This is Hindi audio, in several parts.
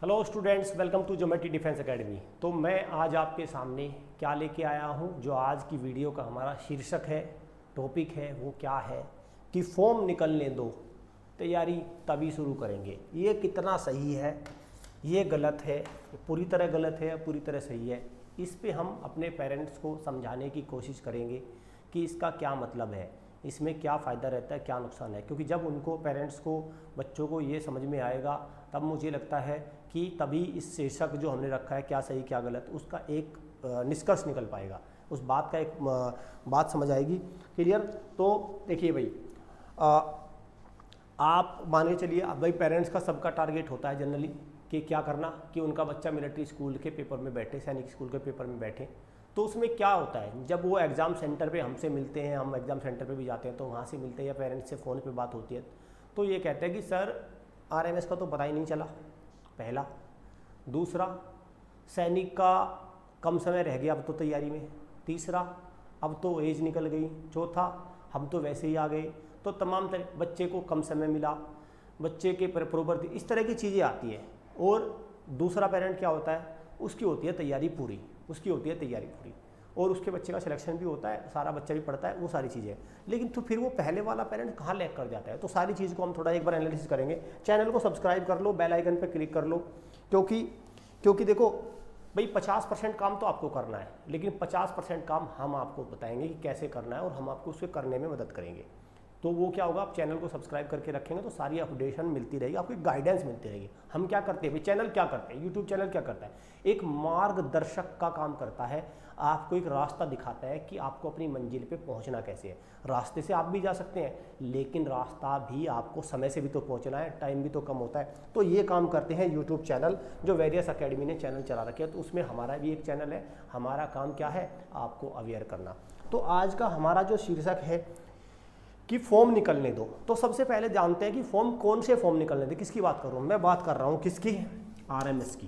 Hello students, welcome to geometry defence academy. तो मैं आज आपके सामने क्या लेके आया हूँ, जो आज की वीडियो का हमारा शीर्षक है, टॉपिक है, वो क्या है कि फॉर्म निकलने दो, तैयारी तभी शुरू करेंगे। ये कितना सही है, ये गलत है, पूरी तरह गलत है या पूरी तरह सही है, इस पे हम अपने पेरेंट्स को समझाने की कोशिश करेंगे कि इसका क्या मतलब है, इसमें क्या फ़ायदा रहता है, क्या नुकसान है। क्योंकि जब उनको पेरेंट्स को, बच्चों को ये समझ में आएगा, तब मुझे लगता है कि तभी इस शीर्षक जो हमने रखा है क्या सही क्या गलत, उसका एक निष्कर्ष निकल पाएगा, उस बात का एक बात समझ आएगी। क्लियर? तो देखिए भाई, आप मान के चलिए, अब भाई पेरेंट्स का सबका टारगेट होता है जनरली कि क्या करना, कि उनका बच्चा मिलिट्री स्कूल के पेपर में बैठे, सैनिक स्कूल के पेपर में बैठे। तो उसमें क्या होता है, जब वो एग्ज़ाम सेंटर पे हमसे मिलते हैं, हम एग्ज़ाम सेंटर पे भी जाते हैं, तो वहाँ से मिलते हैं या पेरेंट्स से फ़ोन पे बात होती है, तो ये कहते हैं कि सर आरएमएस का तो पता ही नहीं चला, पहला। दूसरा, सैनिक का कम समय रह गया अब तो तैयारी में। तीसरा, अब तो एज निकल गई। चौथा, हम तो वैसे ही आ गए। तो तमाम तरह, बच्चे को कम समय मिला, बच्चे के प्रॉपर्टी, इस तरह की चीज़ें आती है। और दूसरा पेरेंट क्या होता है, उसकी होती है तैयारी पूरी, उसकी होती है तैयारी पूरी, और उसके बच्चे का सिलेक्शन भी होता है, सारा बच्चा भी पढ़ता है, वो सारी चीज़ें। लेकिन तो फिर वो पहले वाला पेरेंट कहाँ लैग कर जाता है, तो सारी चीज़ को हम थोड़ा एक बार एनालिसिस करेंगे। चैनल को सब्सक्राइब कर लो, बेल आइकन पर क्लिक कर लो, क्योंकि देखो भाई 50% काम तो आपको करना है, लेकिन 50% काम हम आपको बताएंगे कि कैसे करना है, और हम आपको उसको करने में मदद करेंगे। तो वो क्या होगा, आप चैनल को सब्सक्राइब करके रखेंगे तो सारी अपडेशन मिलती रहेगी, आपको गाइडेंस मिलती रहेगी। हम क्या करते हैं भाई, चैनल क्या करते हैं, यूट्यूब चैनल क्या करता है, एक मार्गदर्शक का काम करता है, आपको एक रास्ता दिखाता है कि आपको अपनी मंजिल पे पहुंचना कैसे है। रास्ते से आप भी जा सकते हैं, लेकिन रास्ता भी आपको समय से भी तो पहुंचना है, टाइम भी तो कम होता है। तो ये काम करते हैं यूट्यूब चैनल, जो वेरियस अकेडमी ने चैनल चला रखे हैं, तो उसमें हमारा भी एक चैनल है। हमारा काम क्या है, आपको अवेयर करना। तो आज का हमारा जो शीर्षक है कि फॉर्म निकलने दो, तो सबसे पहले जानते हैं कि फॉर्म, कौन से फॉर्म निकलने दो, किसकी बात कर रहा हूँ मैं, बात कर रहा हूँ किसकी, आरएमएस की।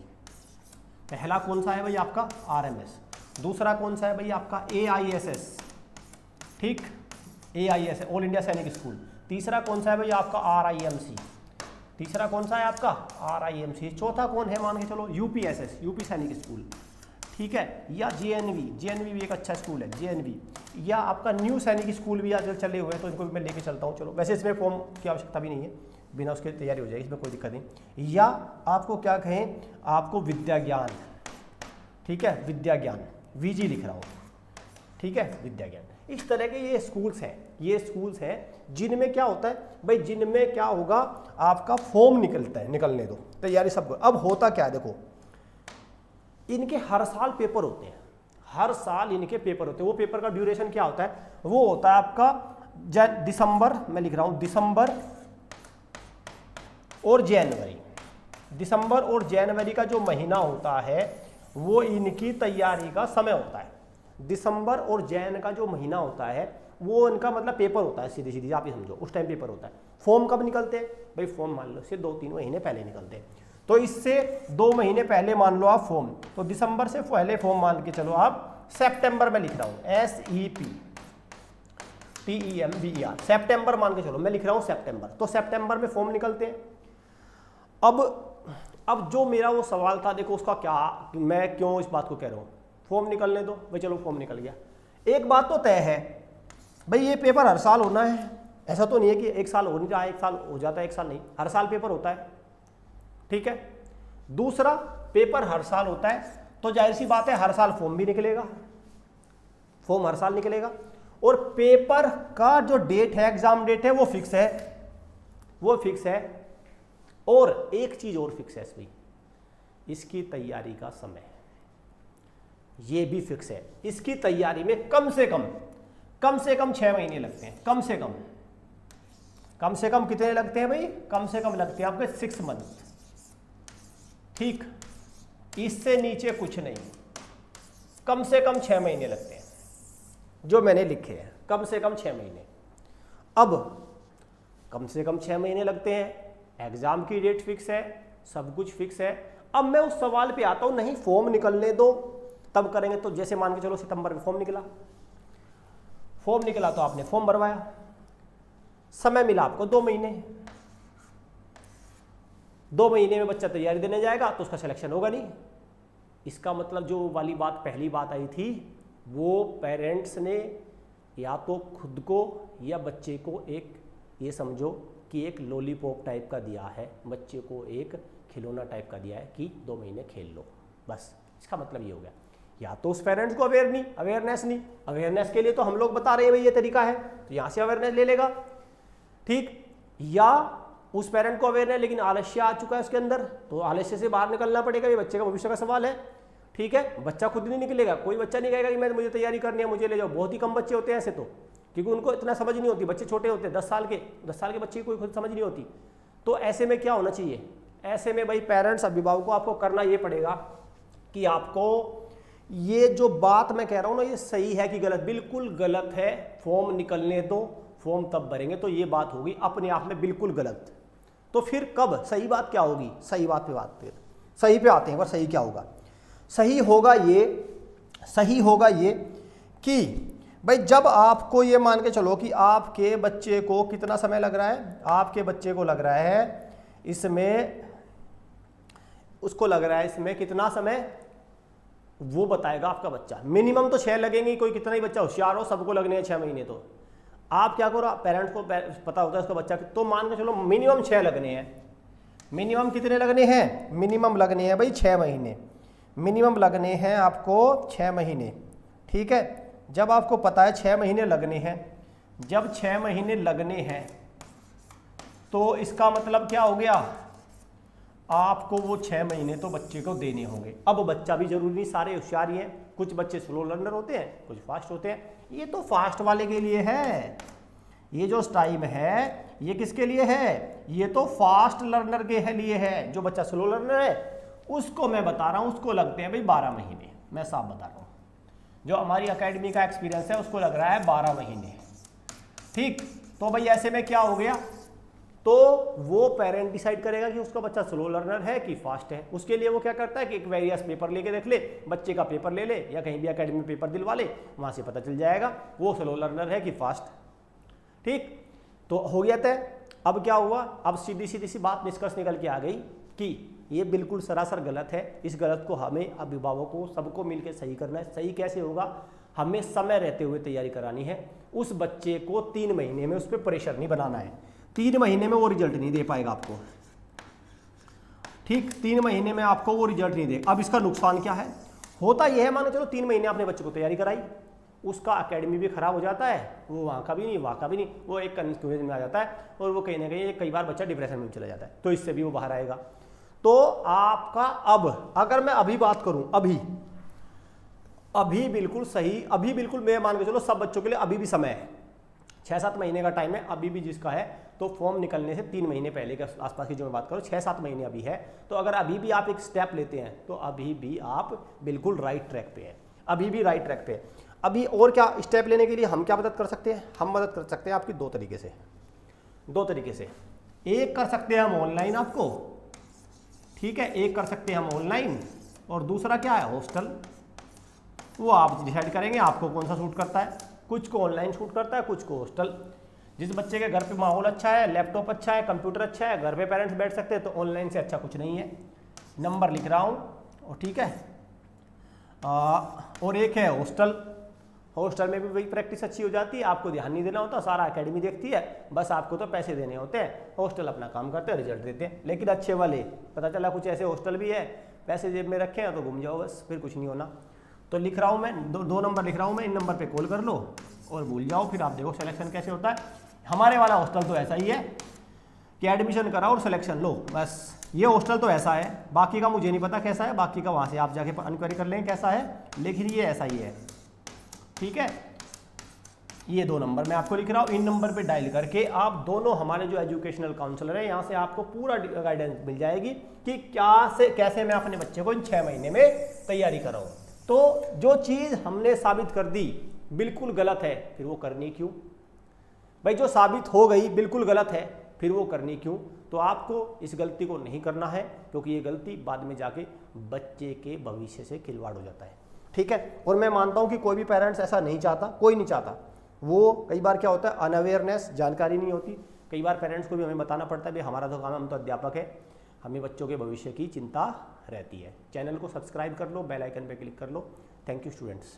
पहला कौन सा है भाई आपका, आरएमएस। दूसरा कौन सा है भाई आपका, एआईएसएस, ठीक, एआईएसएस, ऑल इंडिया सैनिक स्कूल। तीसरा कौन सा है भाई आपका, आरआईएमसी। तीसरा कौन सा है आपका, आरआईएमसी। चौथा कौन है, मान के चलो यूपीएसएस, यूपी सैनिक स्कूल, ठीक है, या जेएनवी, जेएनवी भी एक अच्छा स्कूल है, जेएनवी, या आपका न्यू सैनिक स्कूल भी आजकल चले हुए हैं, तो इनको भी मैं लेके चलता हूँ। चलो, वैसे इसमें फॉर्म की आवश्यकता भी नहीं है, बिना उसके तैयारी हो जाएगी, इसमें कोई दिक्कत नहीं। या आपको क्या कहें, आपको विद्या ज्ञान, ठीक है, विद्या ज्ञान, वीजी लिख रहा हूँ, ठीक है, विद्या ज्ञान। इस तरह के ये स्कूल्स हैं, ये स्कूल्स हैं जिनमें क्या होता है भाई, जिनमें क्या होगा, आपका फॉर्म निकलता है, निकलने दो, तैयारी सब। अब होता क्या है, देखो, इनके हर साल पेपर होते हैं, हर साल इनके पेपर होते हैं। वो पेपर का ड्यूरेशन क्या होता है, वो होता है आपका दिसंबर, मैं लिख रहा हूं दिसंबर और जनवरी। दिसंबर और जनवरी का जो महीना होता है, वो इनकी तैयारी का समय होता है। दिसंबर और जैन का जो महीना होता है, वो इनका मतलब पेपर होता है, सीधी सीधी आप ही समझो, उस टाइम पेपर होता है। फॉर्म कब निकलते हैं भाई, फॉर्म मान लो से 2-3 महीने पहले निकलते हैं, तो इससे 2 महीने पहले मान लो आप फॉर्म, तो दिसंबर से पहले फॉर्म मान के चलो आप सितंबर में लिख रहा हूं, SEPTEMBER, सितंबर मान के चलो, मैं लिख रहा हूं सितंबर, तो सितंबर में फॉर्म निकलते हैं। अब जो मेरा वो सवाल था, देखो उसका क्या, मैं क्यों इस बात को कह रहा हूं, फॉर्म निकलने दो भाई, चलो फॉर्म निकल गया। एक बात तो तय है भाई, ये पेपर हर साल होना है, ऐसा तो नहीं है कि एक साल हो नहीं रहा, एक साल हो जाता है, एक साल नहीं, हर साल पेपर होता है, ठीक है। दूसरा, पेपर हर साल होता है, तो जाहिर सी बात है हर साल फॉर्म भी निकलेगा, फॉर्म हर साल निकलेगा। और पेपर का जो डेट है, एग्जाम डेट है, वो फिक्स है, वो फिक्स है। और एक चीज और फिक्स है इसमें, इसकी तैयारी का समय, ये भी फिक्स है। इसकी तैयारी में कम से कम 6 महीने लगते हैं, कम से कम कितने लगते हैं भाई, कम से कम लगते हैं आपके 6 मंथ, ठीक, इससे नीचे कुछ नहीं, कम से कम 6 महीने लगते हैं, जो मैंने लिखे हैं, कम से कम 6 महीने। अब कम से कम 6 महीने लगते हैं, एग्जाम की डेट फिक्स है, सब कुछ फिक्स है। अब मैं उस सवाल पे आता हूं, नहीं फॉर्म निकलने दो तब करेंगे, तो जैसे मान के चलो सितंबर में फॉर्म निकला, तो आपने फॉर्म भरवाया, समय मिला आपको 2 महीने, 2 महीने में बच्चा तैयारी देने जाएगा तो उसका सिलेक्शन होगा नहीं। इसका मतलब जो वाली बात पहली बात आई थी, वो पेरेंट्स ने या तो खुद को या बच्चे को एक, ये समझो कि एक लॉलीपॉप टाइप का दिया है, बच्चे को एक खिलौना टाइप का दिया है कि 2 महीने खेल लो, बस। इसका मतलब ये हो गया, या तो उस पेरेंट्स को अवेयरनेस नहीं, अवेयरनेस के लिए तो हम लोग बता रहे हैं भाई ये तरीका है, तो यहाँ से अवेयरनेस ले लेगा, ठीक। या उस पेरेंट को अवेयरनेस लेकिन आलस्य आ चुका है उसके अंदर, तो आलस्य से बाहर निकलना पड़ेगा, ये बच्चे का भविष्य का सवाल है, ठीक है। बच्चा खुद नहीं निकलेगा, कोई बच्चा नहीं कहेगा कि मुझे तैयारी करनी है, मुझे ले जाओ। बहुत ही कम बच्चे होते हैं ऐसे तो, क्योंकि उनको इतना समझ नहीं होती, बच्चे छोटे होते हैं, 10 साल के बच्चे की कोई खुद समझ नहीं होती। तो ऐसे में क्या होना चाहिए, ऐसे में भाई पेरेंट्स, अभिभावकों को आपको करना ये पड़ेगा कि आपको ये जो बात मैं कह रहा हूँ ना, ये सही है कि गलत, बिल्कुल गलत है, फॉर्म निकलने दो, फॉर्म तब भरेंगे, तो ये बात होगी अपने आप में बिल्कुल गलत। तो फिर कब सही बात क्या होगी, सही बात पे फिर सही पे आते हैं। पर सही क्या होगा, सही होगा ये कि भाई जब आपको ये मान के चलो कि आपके बच्चे को कितना समय लग रहा है, आपके बच्चे को लग रहा है इसमें, उसको लग रहा है इसमें कितना समय, वो बताएगा आपका बच्चा। मिनिमम तो 6 लगेंगे, कोई कितना ही बच्चा होशियार हो, सबको लगने हैं 6 महीने। तो आप क्या करो, पेरेंट्स को पता होता है उसका बच्चा, तो मान के चलो मिनिमम 6 लगने हैं। मिनिमम कितने लगने हैं, मिनिमम लगने हैं भाई 6 महीने, मिनिमम लगने हैं आपको 6 महीने, ठीक है। जब आपको पता है 6 महीने लगने हैं, जब 6 महीने लगने हैं तो इसका मतलब क्या हो गया, आपको वो 6 महीने तो बच्चे को देने होंगे। अब बच्चा भी जरूरी नहीं सारे होशियार ही हैं, कुछ बच्चे स्लो लर्नर होते हैं, कुछ फास्ट होते हैं। ये तो फास्ट वाले के लिए है, ये जो टाइम है ये किसके लिए है, ये तो फास्ट लर्नर के लिए है। जो बच्चा स्लो लर्नर है उसको मैं बता रहा हूँ, उसको लगते हैं भाई 12 महीने, मैं साफ बता रहा हूँ। जो हमारी एकेडमी का एक्सपीरियंस है उसको लग रहा है 12 महीने, ठीक। तो भाई ऐसे में क्या हो गया, तो वो पेरेंट डिसाइड करेगा कि उसका बच्चा स्लो लर्नर है कि फास्ट है। उसके लिए वो क्या करता है कि एक वेरियस पेपर लेके देख ले, बच्चे का पेपर ले ले या कहीं भी एकेडमी में पेपर दिलवा ले, वहाँ से पता चल जाएगा वो स्लो लर्नर है कि फास्ट, ठीक। तो हो गया तय। अब क्या हुआ, अब सीधी सी बात निष्कर्ष निकल के आ गई कि ये बिल्कुल सरासर गलत है। इस गलत को हमें अभिभावकों सबको मिलकर सही करना है। सही कैसे होगा, हमें समय रहते हुए तैयारी करानी है। उस बच्चे को 3 महीने में उस पर प्रेशर नहीं बनाना है। 3 महीने में वो रिजल्ट नहीं दे पाएगा आपको, ठीक। 3 महीने में आपको वो रिजल्ट नहीं दे। अब इसका नुकसान क्या है, होता यह है, मानो चलो 3 महीने आपने बच्चे को तैयारी कराई, उसका एकेडमी भी खराब हो जाता है, वो वहाँ का भी नहीं वहाँ का भी नहीं, वो एक कंफ्यूजन में आ जाता है और वो कहीं ना कहीं कई बार बच्चा डिप्रेशन में चला जाता है, तो इससे भी वो बाहर आएगा। तो आपका अब अगर मैं अभी बात करूं, अभी बिल्कुल सही, अभी बिल्कुल मैं मान के चलो सब बच्चों के लिए अभी भी समय है, 6-7 महीने का टाइम है अभी भी जिसका है। तो फॉर्म निकलने से 3 महीने पहले के आसपास की जो मैं बात करूं, 6-7 महीने अभी है। तो अगर अभी भी आप एक स्टेप लेते हैं तो अभी भी आप बिल्कुल राइट ट्रैक पे हैं, अभी भी राइट ट्रैक पे है। अभी और क्या स्टेप लेने के लिए हम क्या मदद कर सकते हैं, हम मदद कर सकते हैं आपकी 2 तरीके से। एक कर सकते हैं हम ऑनलाइन आपको, ठीक है, एक कर सकते हैं हम ऑनलाइन, और दूसरा क्या है हॉस्टल। वो आप डिसाइड करेंगे आपको कौन सा सूट करता है। कुछ को ऑनलाइन सूट करता है, कुछ को हॉस्टल। जिस बच्चे के घर पे माहौल अच्छा है, लैपटॉप अच्छा है, कंप्यूटर अच्छा है, घर पे पेरेंट्स बैठ सकते हैं, तो ऑनलाइन से अच्छा कुछ नहीं है। नंबर लिख रहा हूँ, और ठीक है। और एक है हॉस्टल। हॉस्टल में भी वही प्रैक्टिस अच्छी हो जाती है, आपको ध्यान नहीं देना होता, सारा एकेडमी देखती है, बस आपको तो पैसे देने होते हैं। हॉस्टल अपना काम करते हैं, रिजल्ट देते हैं। लेकिन अच्छे वाले, पता चला कुछ ऐसे हॉस्टल भी है, पैसे जेब में रखे हैं तो घूम जाओ बस, फिर कुछ नहीं होना। तो लिख रहा हूँ मैं, 2 नंबर लिख रहा हूँ मैं, इन नंबर पे कॉल कर लो और भूल जाओ, फिर आप देखो सिलेक्शन कैसे होता है। हमारे वाला हॉस्टल तो ऐसा ही है कि एडमिशन करा और सिलेक्शन लो, बस। ये हॉस्टल तो ऐसा है, बाकी का मुझे नहीं पता कैसा है, बाकी का वहाँ से आप जाके इंक्वायरी कर लें कैसा है, लेकिन ये ऐसा ही है, ठीक है। ये 2 नंबर मैं आपको लिख रहा हूँ, इन नंबर पे डायल करके आप दोनों हमारे जो एजुकेशनल काउंसलर है, यहाँ से आपको पूरा गाइडेंस मिल जाएगी कि कैसे मैं अपने बच्चे को इन 6 महीने में तैयारी कराऊँ। तो जो चीज़ हमने साबित कर दी बिल्कुल गलत है, फिर वो करनी क्यों भाई। जो साबित हो गई बिल्कुल गलत है, फिर वो करनी क्यों। तो आपको इस गलती को नहीं करना है, क्योंकि ये गलती बाद में जाके बच्चे के भविष्य से खिलवाड़ हो जाता है, ठीक है। और मैं मानता हूँ कि कोई भी पेरेंट्स ऐसा नहीं चाहता, कोई नहीं चाहता। वो कई बार क्या होता है, अनअवेयरनेस, जानकारी नहीं होती। कई बार पेरेंट्स को भी हमें बताना पड़ता है, भाई हमारा तो काम है, हम तो अध्यापक है, हमें बच्चों के भविष्य की चिंता रहती है। चैनल को सब्सक्राइब कर लो, बेल आइकन पे क्लिक कर लो। Thank you students.